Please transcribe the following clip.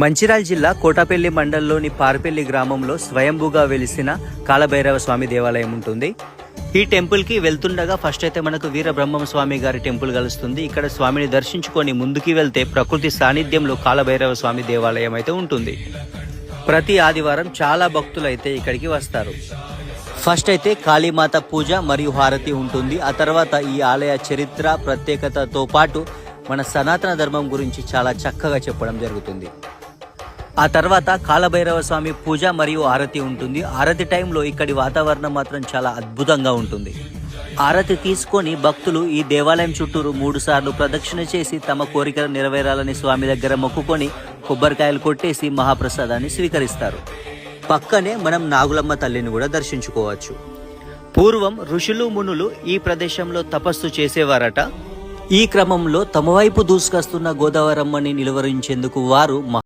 మంచిర్యాల జిల్లా కోటపల్లి మండలంలోని పార్పల్లి గ్రామంలో స్వయంభూగా వెలిసిన కాలభైరవ స్వామి దేవాలయం ఉంటుంది. ఈ టెంపుల్కి వెళ్తుండగా ఫస్ట్ అయితే మనకు వీరబ్రహ్మం స్వామి గారి టెంపుల్ కలుస్తుంది. ఇక్కడ స్వామిని దర్శించుకొని ముందుకి వెళ్తే ప్రకృతి సాన్నిధ్యంలో కాలభైరవ స్వామి దేవాలయం అయితే ఉంటుంది. ప్రతి ఆదివారం చాలా భక్తులు అయితే ఇక్కడికి వస్తారు. ఫస్ట్ అయితే కాళీమాత పూజ మరియు హారతి ఉంటుంది. ఆ తర్వాత ఈ ఆలయ చరిత్ర ప్రత్యేకతతో పాటు మన సనాతన ధర్మం గురించి చాలా చక్కగా చెప్పడం జరుగుతుంది. ఆ తర్వాత కాలభైరవ స్వామి పూజ మరియు ఆరతి ఉంటుంది. ఆరతి టైంలో ఇక్కడి వాతావరణం మాత్రం చాలా అద్భుతంగా ఉంటుంది. ఆరతి తీసుకొని భక్తులు ఈ దేవాలయం చుట్టూరు 3 సార్లు ప్రదక్షిణ చేసి తమ కోరికలు నెరవేరాలని స్వామి దగ్గర మొక్కుకొని కొబ్బరికాయలు కొట్టేసి మహాప్రసాదాన్ని స్వీకరిస్తారు. పక్కనే మనం నాగులమ్మ తల్లిని కూడా దర్శించుకోవచ్చు. పూర్వం ఋషులు మునులు ఈ ప్రదేశంలో తపస్సు చేసేవారట. ఈ క్రమంలో తమ వైపు దూసుకొస్తున్న గోదావరమ్మని నిలువరించేందుకు వారు